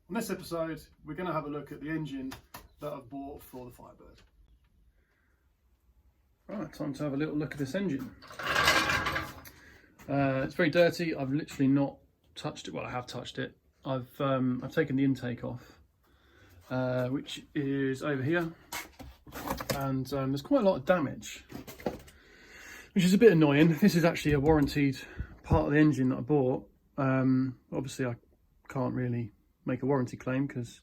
On this episode, we're going to have a look at the engine that I've bought for the Firebird. Right, time to have a little look at this engine. It's very dirty. I've literally not touched it. Well, I have touched it. I've taken the intake off, which is over here, and there's quite a lot of damage, which is a bit annoying. This is actually a warranted part of the engine that I bought. Obviously, I can't really make a warranty claim because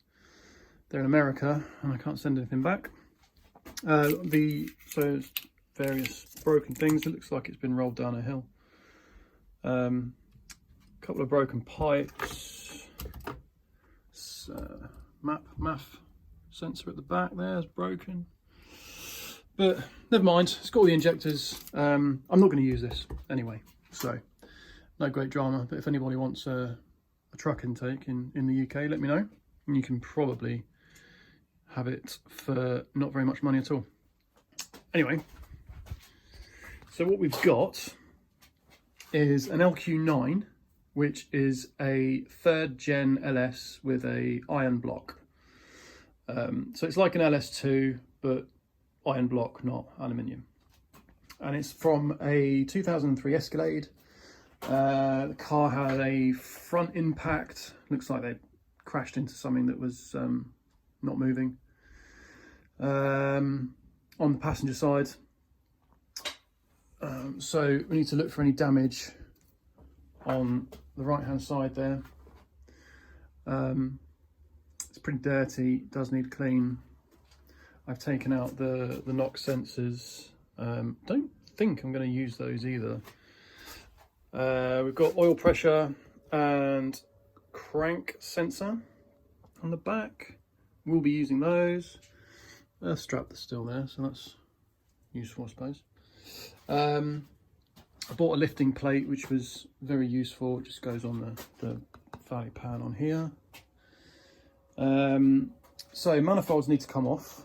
they're in America and I can't send anything back. So there's various broken things. It looks like it's been rolled down a hill. A couple of broken pipes. MAF sensor at the back there is broken. But never mind, it's got all the injectors. I'm not going to use this anyway, so no great drama. But if anybody wants a truck intake in the UK, let me know. And you can probably have it for not very much money at all. Anyway, so what we've got is an LQ9, which is a 3rd gen LS with a iron block. So it's like an LS2, but iron block, not aluminium. And it's from a 2003 Escalade. The car had a front impact. Looks like they crashed into something that was not moving. On the passenger side. So we need to look for any damage on the right hand side there. It's pretty dirty, does need clean. I've taken out the knock sensors. Don't think I'm going to use those either. We've got oil pressure and crank sensor on the back. We'll be using those. The strap that's still there, so that's useful, I suppose. I bought a lifting plate, which was very useful. It just goes on the valley pan on here. So manifolds need to come off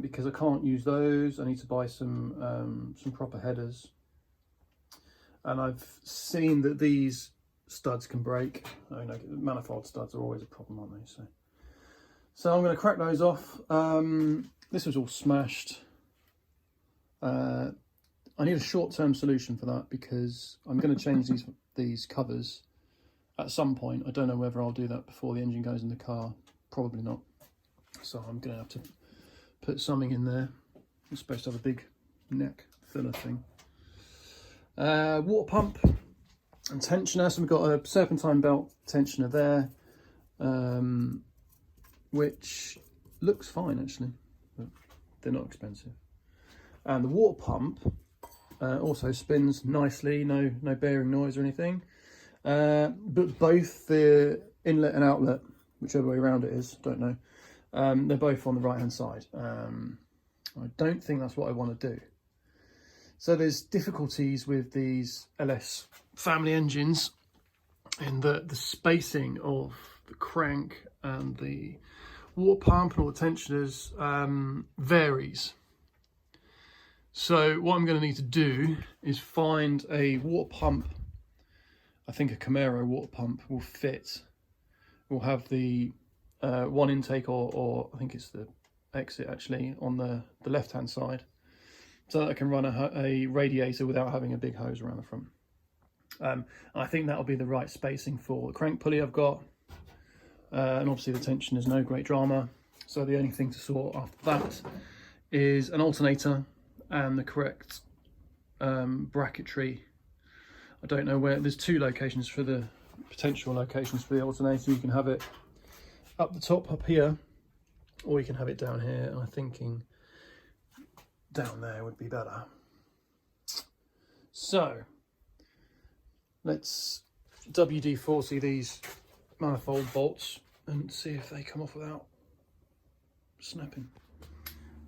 because I can't use those. I need to buy some proper headers. And I've seen that these studs can break. I know manifold studs are always a problem, aren't they? So I'm going to crack those off. This was all smashed. I need a short-term solution for that because I'm going to change these covers at some point. I don't know whether I'll do that before the engine goes in the car. Probably not. So I'm going to have to put something in there. It's supposed to have a big neck filler thing. Water pump and tensioner. So we've got a serpentine belt tensioner there, which looks fine actually, but they're not expensive. And the water pump also spins nicely, no bearing noise or anything. But both the inlet and outlet, whichever way around it is, don't know, they're both on the right hand side. I don't think that's what I want to do. So there's difficulties with these LS family engines in the spacing of the crank and the water pump and all the tensioners varies. So what I'm going to need to do is find a water pump. I think a Camaro water pump will fit. We'll have the one intake or I think it's the exit actually on the left hand side, so that I can run a radiator without having a big hose around the front. I think that'll be the right spacing for the crank pulley I've got. And obviously the tension is no great drama. So the only thing to sort after that is an alternator and the correct bracketry. I don't know where. There's two locations for the potential locations for the alternator. You can have it up the top up here, or you can have it down here. And I'm thinking down there would be better. So let's WD-40 these manifold bolts and see if they come off without snapping.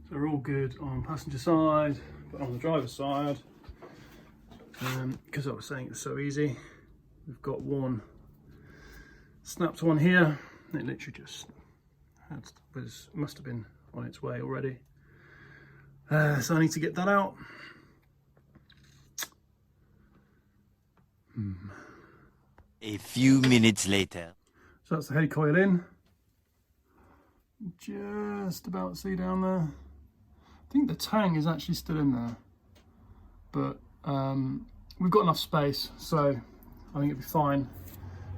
So we're all good on passenger side, but on the driver's side, because I was saying it's so easy, we've got one snapped one here. It literally just must have been on its way already. So I need to get that out. A few minutes later. So that's the head coil in. Just about to see down there. I think the tang is actually still in there, but we've got enough space, so I think it'll be fine.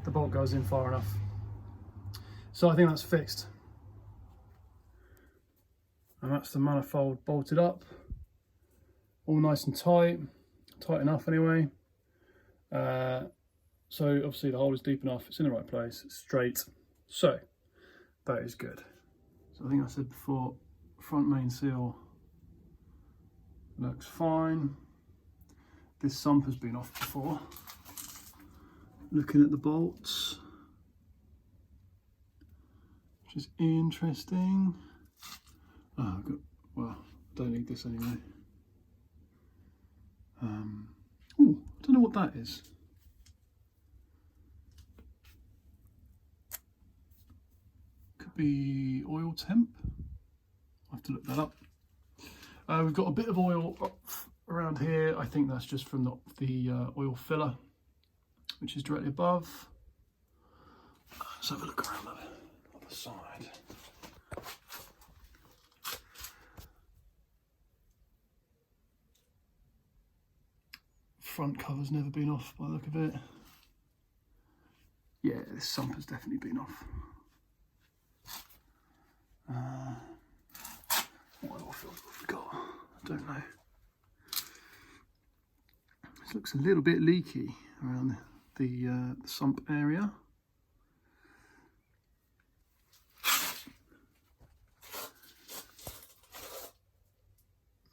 The bolt goes in far enough. So I think that's fixed. And that's the manifold bolted up. All nice and tight enough anyway. So obviously the hole is deep enough, it's in the right place, it's straight. So that is good. So I think I said before, front main seal looks fine. This sump has been off before. Looking at the bolts, which is interesting. Oh, I've got, well, don't need this anyway. Oh, I don't know what that is. Could be oil temp. I'll have to look that up. We've got a bit of oil up around here. I think that's just from the oil filler, which is directly above. Let's have a look around the other side. Front cover's never been off by the look of it. Yeah, this sump has definitely been off. What oil filter have we got? I don't know. This looks a little bit leaky around the sump area.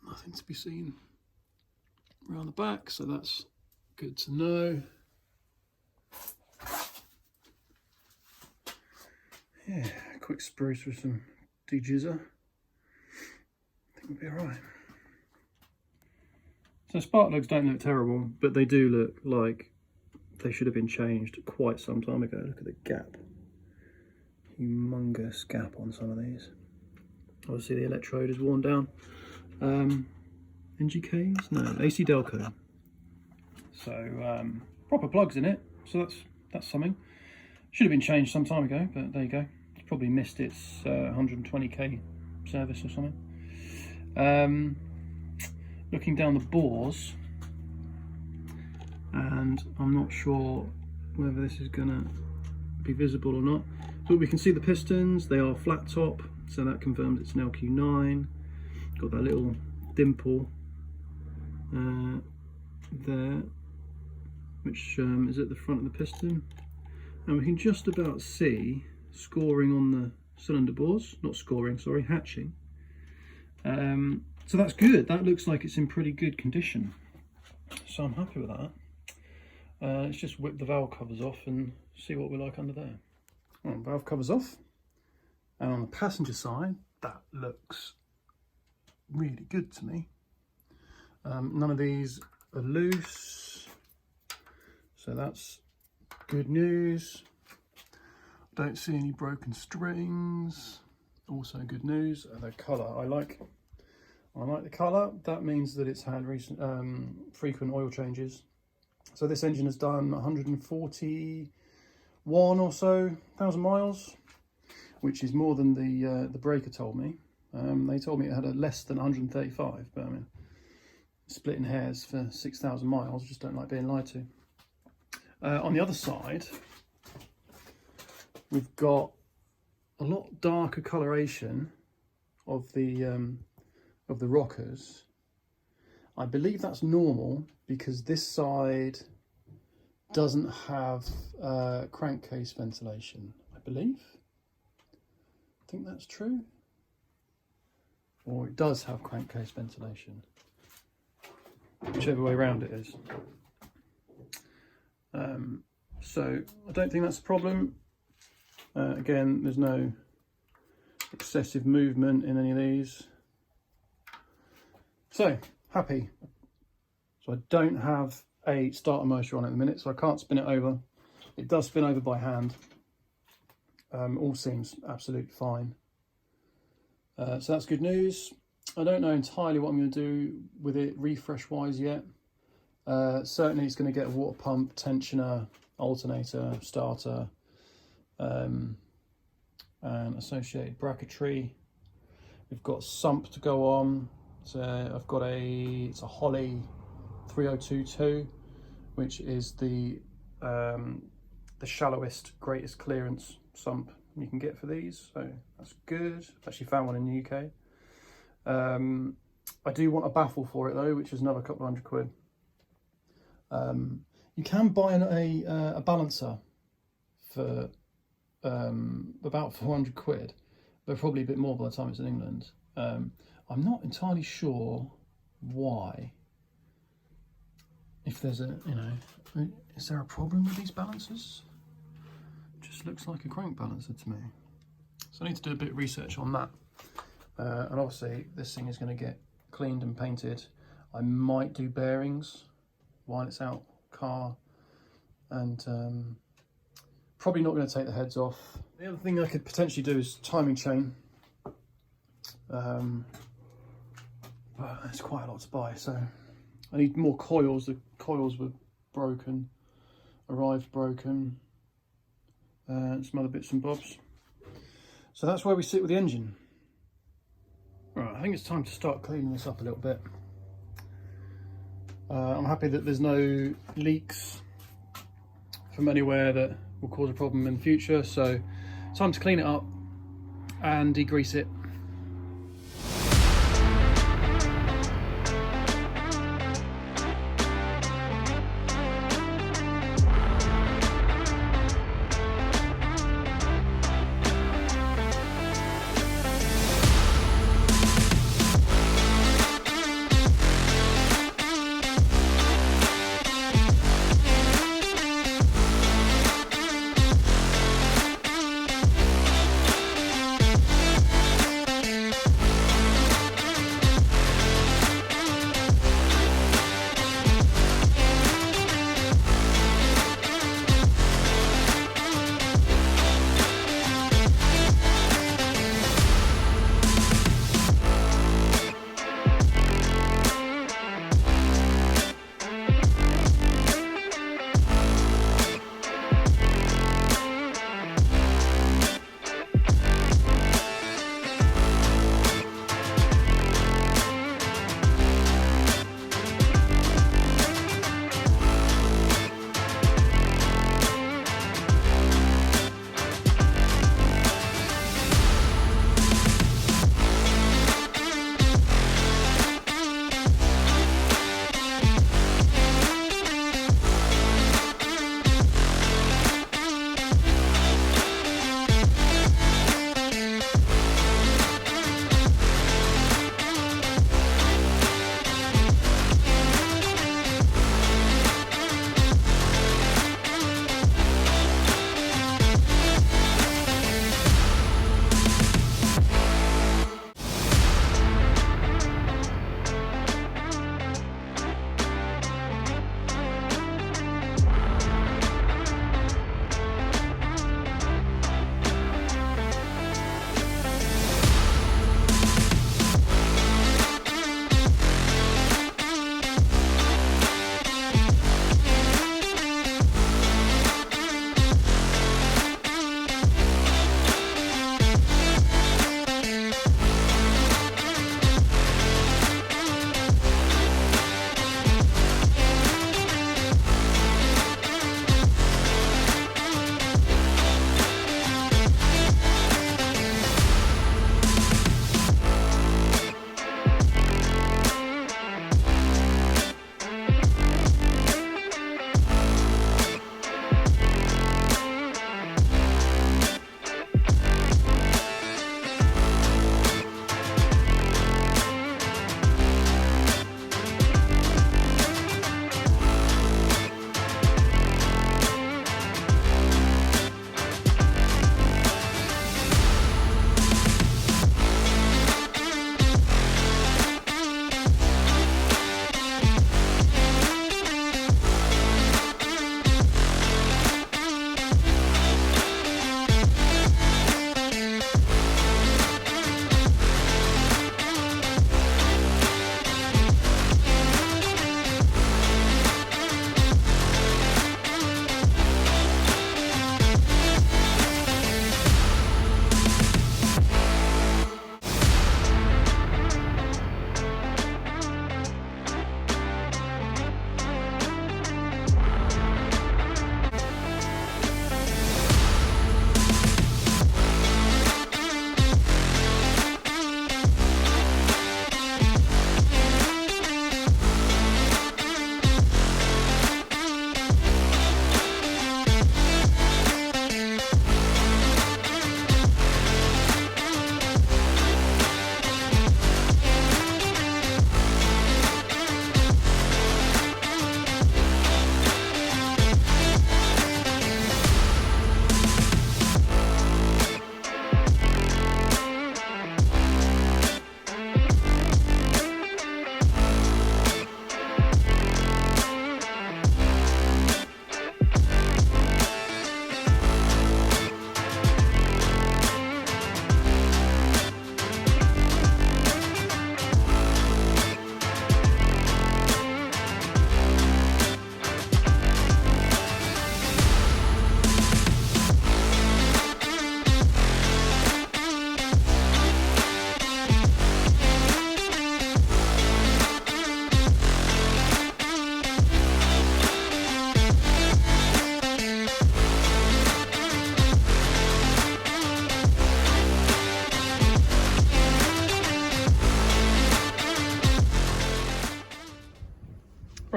Nothing to be seen around the back, so that's good to know. Yeah, quick spruce with some dejizzer. I think we'll be alright. So spark plugs don't look terrible, but they do look like they should have been changed quite some time ago. Look at the gap. Humongous gap on some of these. Obviously the electrode is worn down. NGKs? No, AC Delco. So proper plugs in it, so that's something. Should have been changed some time ago, but there you go. It's probably missed its 120k service or something. Looking down the bores, and I'm not sure whether this is gonna be visible or not. So we can see the pistons, they are flat top, so that confirms it's an LQ9. Got that little dimple there, which is at the front of the piston, and we can just about see scoring on the cylinder bores, not scoring, sorry, hatching. So that's good. That looks like it's in pretty good condition, so I'm happy with that. Let's just whip the valve covers off and see what we're like under there. Well, valve covers off, and on the passenger side that looks really good to me. None of these are loose, so that's good news. Don't see any broken strings, also good news. The colour, I like the colour. That means that it's had recent frequent oil changes. So this engine has done 141 or so thousand miles, which is more than the breaker told me. They told me it had a less than 135, but I mean, splitting hairs for 6,000 miles, just don't like being lied to. On the other side, we've got a lot darker coloration of the rockers. I believe that's normal because this side doesn't have crankcase ventilation, I believe. I think that's true. Or it does have crankcase ventilation, whichever way around it is. So I don't think that's a problem. Again, there's no excessive movement in any of these. So, happy. So I don't have a starter motor on at the minute, so I can't spin it over. It does spin over by hand. All seems absolutely fine. So that's good news. I don't know entirely what I'm going to do with it refresh wise yet. Certainly it's going to get a water pump, tensioner, alternator, starter, and associated bracketry. We've got sump to go on. So I've got it's a Holly 3022, which is the shallowest, greatest clearance sump you can get for these. So that's good. Actually found one in the UK. I do want a baffle for it though, which is another couple of £100. You can buy a balancer for about £400, but probably a bit more by the time it's in England. I'm not entirely sure why. If there's is there a problem with these balancers? Just looks like a crank balancer to me. So I need to do a bit of research on that. And obviously this thing is going to get cleaned and painted. I might do bearings while it's out car, and probably not going to take the heads off. The other thing I could potentially do is timing chain, but it's quite a lot to buy, so I need more coils. The coils were broken, arrived broken, and some other bits and bobs. So that's where we sit with the engine. Right, I think it's time to start cleaning this up a little bit. I'm happy that there's no leaks from anywhere that will cause a problem in the future, so time to clean it up and degrease it.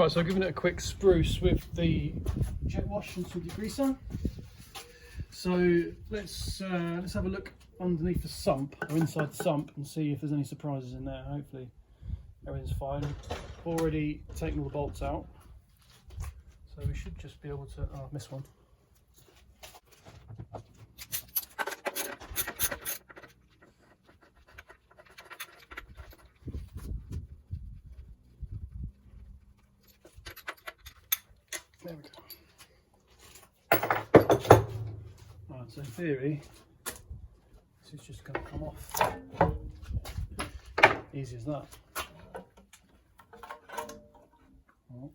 Right, so giving it a quick spruce with the jet wash and some degreaser. So let's have a look underneath the sump, or inside the sump, and see if there's any surprises in there. Hopefully everything's fine. I've already taken all the bolts out, so we should just be able to... Oh, I've missed one. There we go. Right, so in theory, this is just going to come off. Easy as that. Oh.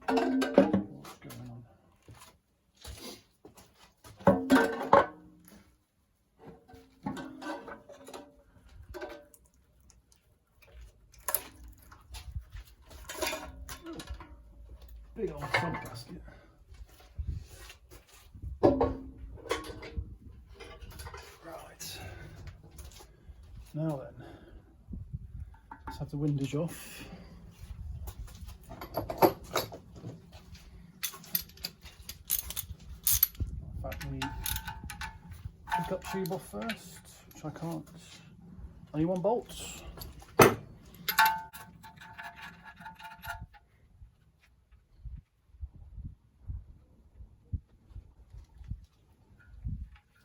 What's going on? Big old sump gasket. Right. Now then, let's have the windage off. In fact, the pickup tube off first, which I can't. Only one bolt.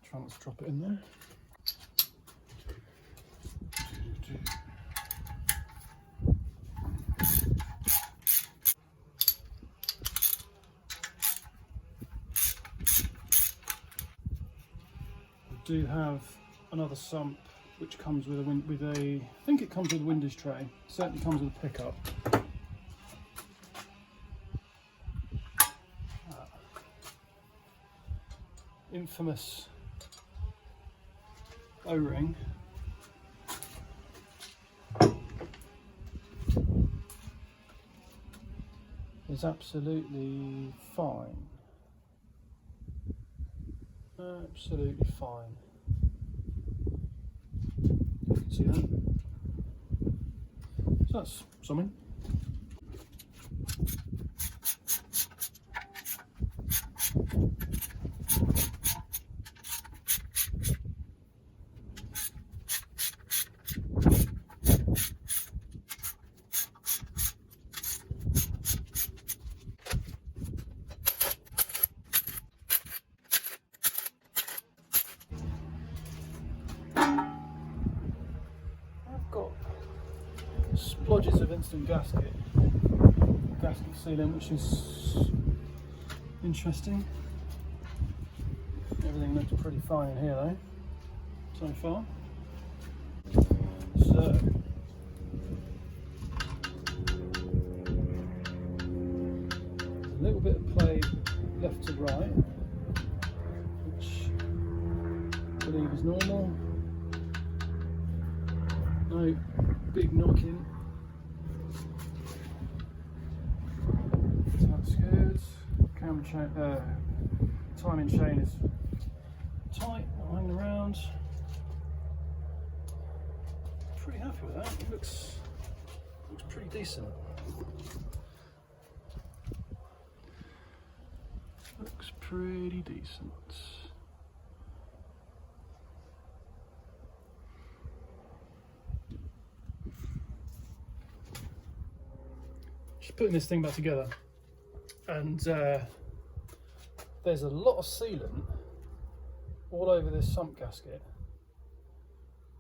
Try not to drop it in there. We do have another sump which comes with I think it comes with a windage tray. Certainly comes with a pickup. Infamous O-ring. Is absolutely fine. Absolutely fine. You can see that. So that's something. Splodges of instant gasket sealant, which is interesting. Everything looks pretty fine in here though, so far. So a little bit of play left to right, which I believe is normal. No big knocking. So that's good. Camera chain, timing chain is tight, not hanging around. Pretty happy with that. It looks pretty decent. Looks pretty decent. Just putting this thing back together, and there's a lot of sealant all over this sump gasket,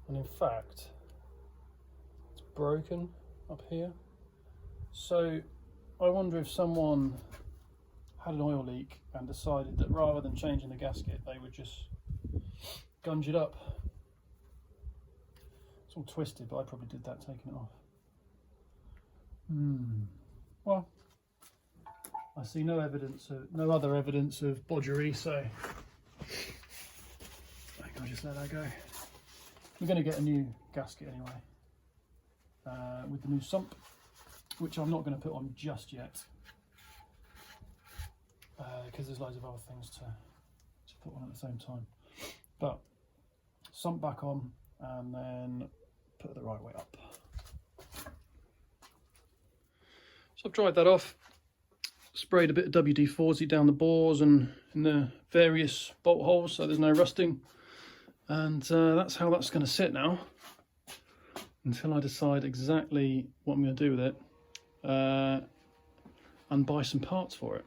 and in fact it's broken up here. So I wonder if someone had an oil leak and decided that rather than changing the gasket they would just gunge it up. It's all twisted, but I probably did that taking it off. Well, I see no other evidence of bodgery, so I think I'll just let that go. We're going to get a new gasket anyway, with the new sump, which I'm not going to put on just yet, because there's loads of other things to put on at the same time. But sump back on, and then put it the right way up. So I've dried that off, sprayed a bit of WD-40 down the bores and in the various bolt holes so there's no rusting, and that's how that's going to sit now until I decide exactly what I'm going to do with it and buy some parts for it.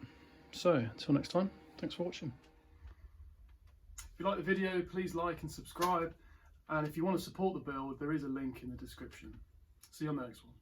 So until next time, thanks for watching. If you like the video, please like and subscribe, and if you want to support the build, there is a link in the description. See you on the next one.